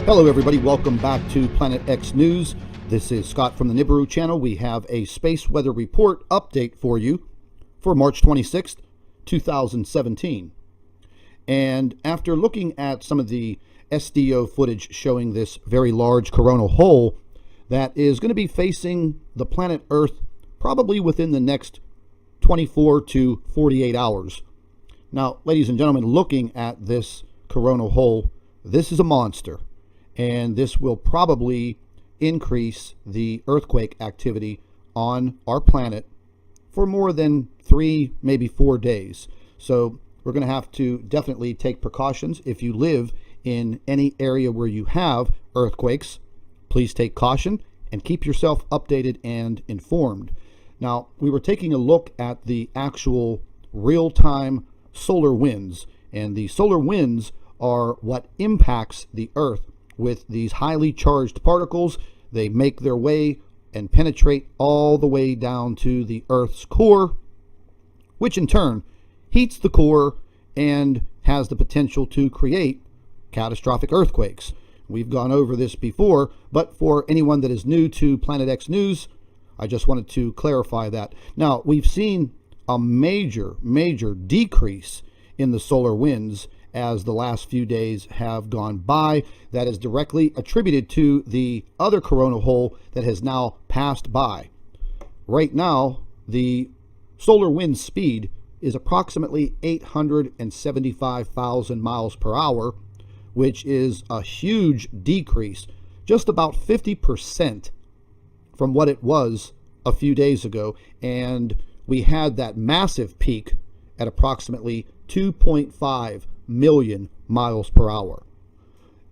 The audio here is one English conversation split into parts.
Hello everybody, welcome back to Planet X News. This is Scott from the Nibiru channel. We have a space weather report update for you for March 26th, 2017. And after looking at some of the SDO footage showing this very large coronal hole that is going to be facing the planet Earth probably within the next 24 to 48 hours. Now, ladies and gentlemen, looking at this coronal hole, this is a monster. And this will probably increase the earthquake activity on our planet for more than 3, maybe 4 days. So we're going to have to definitely take precautions. If you live in any area where you have earthquakes, please take caution and keep yourself updated and informed. Now, we were taking a look at the actual real-time solar winds, and the solar winds are what impacts the Earth with these highly charged particles. They make their way and penetrate all the way down to the Earth's core, which in turn heats the core and has the potential to create catastrophic earthquakes. We've gone over this before, but for anyone that is new to Planet X News, I just wanted to clarify that. Now, we've seen a major decrease in the solar winds as the last few days have gone by. That is directly attributed to the other coronal hole that has now passed by. Right now, the solar wind speed is approximately 875,000 miles per hour, which is a huge decrease, just about 50% from what it was a few days ago. And we had that massive peak at approximately 2.5 million miles per hour.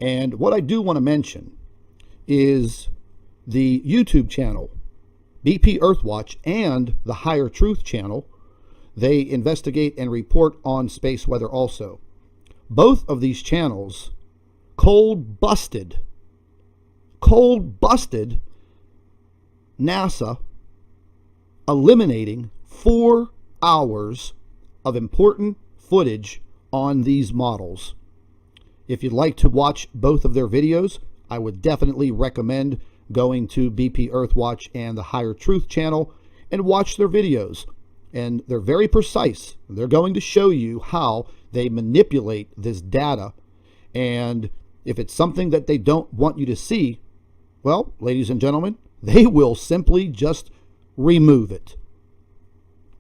And what I do want to mention is the YouTube channel, BP Earthwatch, and the Higher Truth channel. They investigate and report on space weather also. Both of these channels cold busted NASA eliminating 4 hours of important footage on these models. If you'd like to watch both of their videos, I would definitely recommend going to BP Earthwatch and the Higher Truth channel and watch their videos. And they're very precise. They're going to show you how they manipulate this data. And if it's something that they don't want you to see, well, ladies and gentlemen, they will simply just remove it.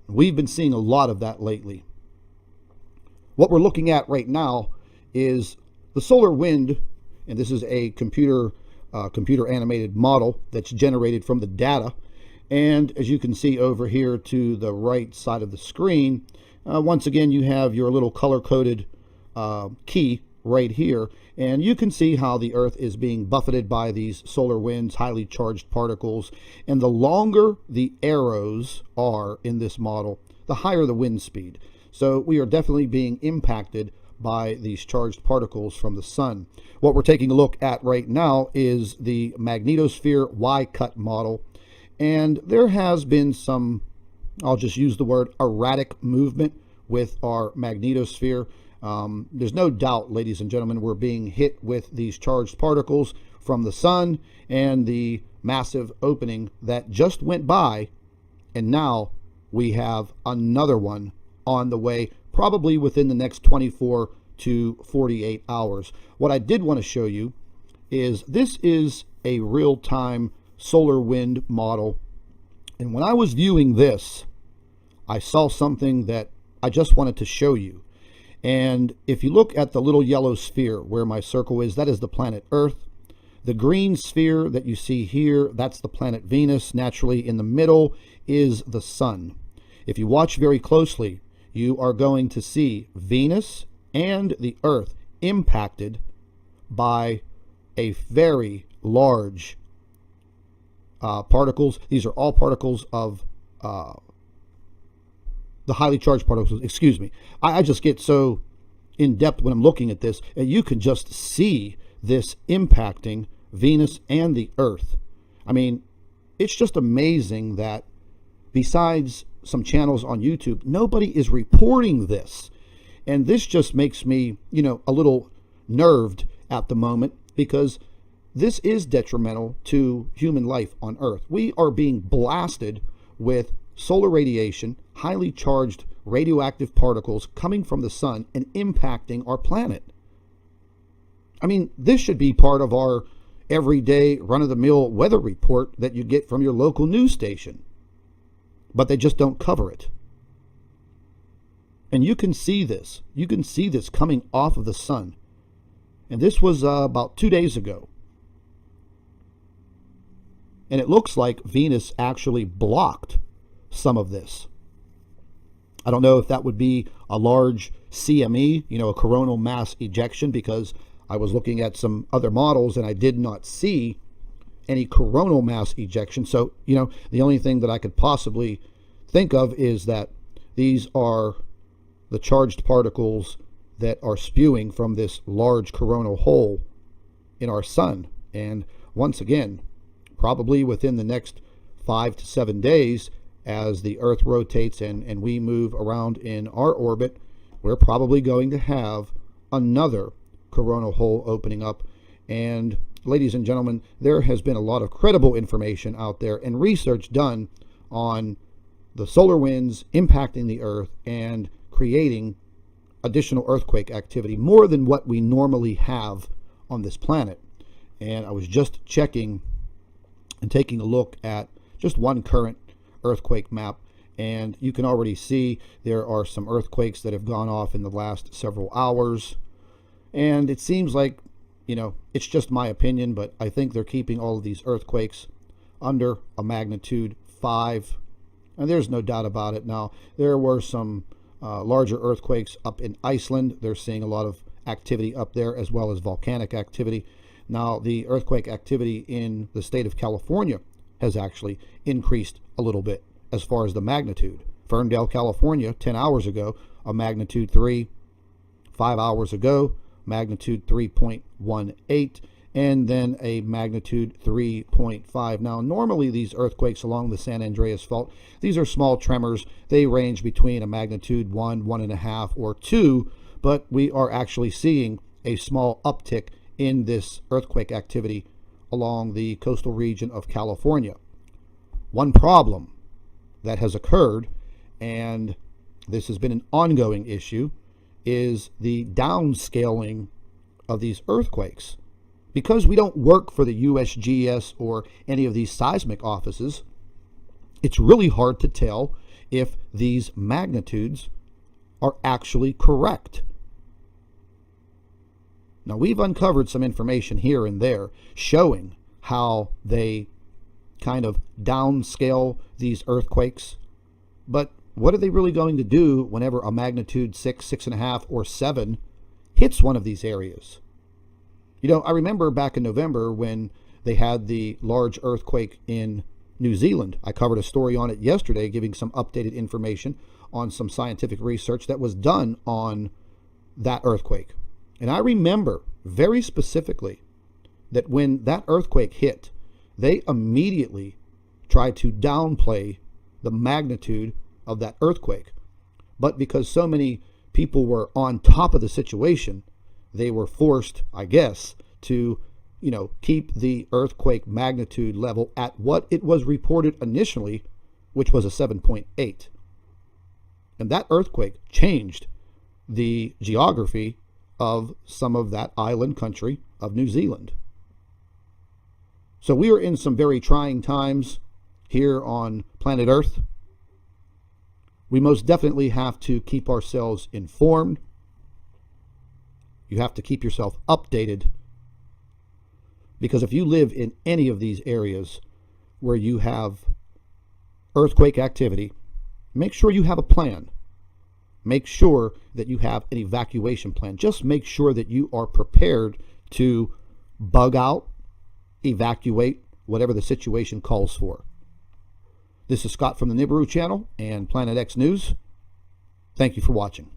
We've been seeing a lot of that lately. What we're looking at right now is the solar wind, and this is a computer animated model that's generated from the data. And as you can see over here to the right side of the screen, once again you have your little color-coded key right here, and you can see how the Earth is being buffeted by these solar winds, highly charged particles. And the longer the arrows are in this model, the higher the wind speed. So we are definitely being impacted by these charged particles from the sun. What we're taking a look at right now is the magnetosphere Y-cut model. And there has been some, I'll just use the word erratic movement with our magnetosphere. There's no doubt, ladies and gentlemen, we're being hit with these charged particles from the sun and the massive opening that just went by. And now we have another one on the way, probably within the next 24 to 48 hours. What I did want to show you is this is a real-time solar wind model. And when I was viewing this, I saw something that I just wanted to show you. And if you look at the little yellow sphere where my circle is, that is the planet Earth. The green sphere that you see here, that's the planet Venus. Naturally, in the middle is the sun. If you watch very closely, you are going to see Venus and the Earth impacted by a very large particles. These are all particles of the highly charged particles. Excuse me. I just get so in depth when I'm looking at this, and you can just see this impacting Venus and the Earth. I mean, it's just amazing that besides some channels on YouTube, nobody is reporting this. And this just makes me, a little nerved at the moment because this is detrimental to human life on Earth. We are being blasted with solar radiation, highly charged radioactive particles coming from the sun and impacting our planet. I mean, this should be part of our everyday run-of-the-mill weather report that you get from your local news station, but they just don't cover it. And you can see this. You can see this coming off of the sun. And this was about 2 days ago. And it looks like Venus actually blocked some of this. I don't know if that would be a large CME, a coronal mass ejection, because I was looking at some other models and I did not see any coronal mass ejection. So, the only thing that I could possibly think of is that these are the charged particles that are spewing from this large coronal hole in our sun. And once again, probably within the next 5 to 7 days, as the Earth rotates and we move around in our orbit, we're probably going to have another coronal hole opening up. And ladies and gentlemen, there has been a lot of credible information out there and research done on the solar winds impacting the Earth and creating additional earthquake activity, more than what we normally have on this planet. And I was just checking and taking a look at just one current earthquake map, and you can already see there are some earthquakes that have gone off in the last several hours. And it seems like, it's just my opinion, but I think they're keeping all of these earthquakes under a magnitude 5. And there's no doubt about it. Now, there were some larger earthquakes up in Iceland. They're seeing a lot of activity up there, as well as volcanic activity. Now, the earthquake activity in the state of California has actually increased a little bit as far as the magnitude. Ferndale, California, 10 hours ago, a magnitude 3. 5 hours ago, magnitude 3.18, and then a magnitude 3.5. Now, normally these earthquakes along the San Andreas Fault, these are small tremors. They range between a magnitude 1, 1.5, or 2, but we are actually seeing a small uptick in this earthquake activity along the coastal region of California. One problem that has occurred, and this has been an ongoing issue, is the downscaling of these earthquakes. Because we don't work for the USGS or any of these seismic offices, it's really hard to tell if these magnitudes are actually correct. Now, we've uncovered some information here and there showing how they kind of downscale these earthquakes. But what are they really going to do whenever a magnitude 6, 6.5, or 7 hits one of these areas? I remember back in November when they had the large earthquake in New Zealand. I covered a story on it yesterday, giving some updated information on some scientific research that was done on that earthquake. And I remember very specifically that when that earthquake hit, they immediately tried to downplay the magnitude of that earthquake. But because so many people were on top of the situation, they were forced, I guess, to, keep the earthquake magnitude level at what it was reported initially, which was a 7.8. And that earthquake changed the geography of some of that island country of New Zealand. So we are in some very trying times here on planet Earth. We most definitely have to keep ourselves informed. You have to keep yourself updated, because if you live in any of these areas where you have earthquake activity, make sure you have a plan. Make sure that you have an evacuation plan. Just make sure that you are prepared to bug out, evacuate, whatever the situation calls for. This is Scott from the Nibiru channel and Planet X News. Thank you for watching.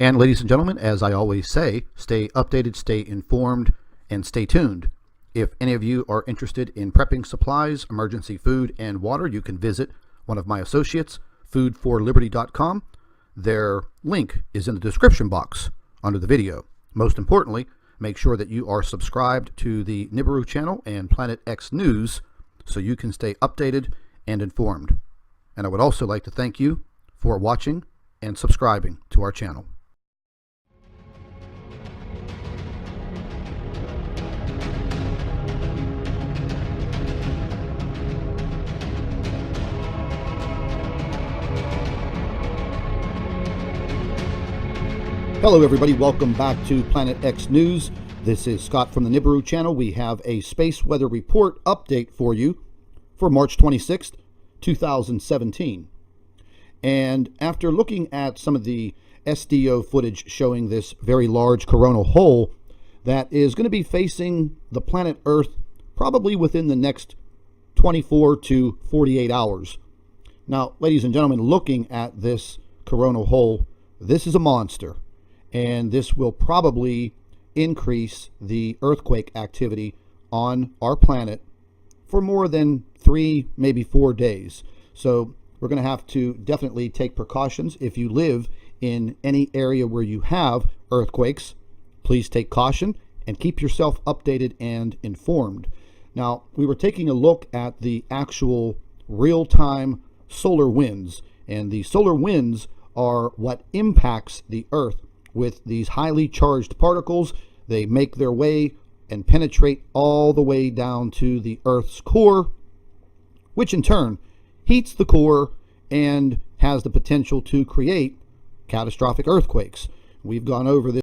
And ladies and gentlemen, as I always say, stay updated, stay informed, and stay tuned. If any of you are interested in prepping supplies, emergency food, and water, you can visit one of my associates, foodforliberty.com. Their link is in the description box under the video. Most importantly, Make sure that you are subscribed to the Nibiru channel and Planet X News so you can stay updated and informed. And I would also like to thank you for watching and subscribing to our channel. Hello everybody, welcome back to Planet X News. This is Scott from the Nibiru channel. We have a space weather report update for you for March 26th, 2017. And after looking at some of the SDO footage showing this very large coronal hole that is going to be facing the planet Earth probably within the next 24 to 48 hours. Now, ladies and gentlemen, looking at this coronal hole, this is a monster. And this will probably increase the earthquake activity on our planet for more than 3, maybe 4 days. So we're going to have to definitely take precautions. If you live in any area where you have earthquakes, please take caution and keep yourself updated and informed. Now, we were taking a look at the actual real-time solar winds, and the solar winds are what impacts the Earth with these highly charged particles. They make their way and penetrate all the way down to the Earth's core, which in turn heats the core and has the potential to create catastrophic earthquakes. We've gone over this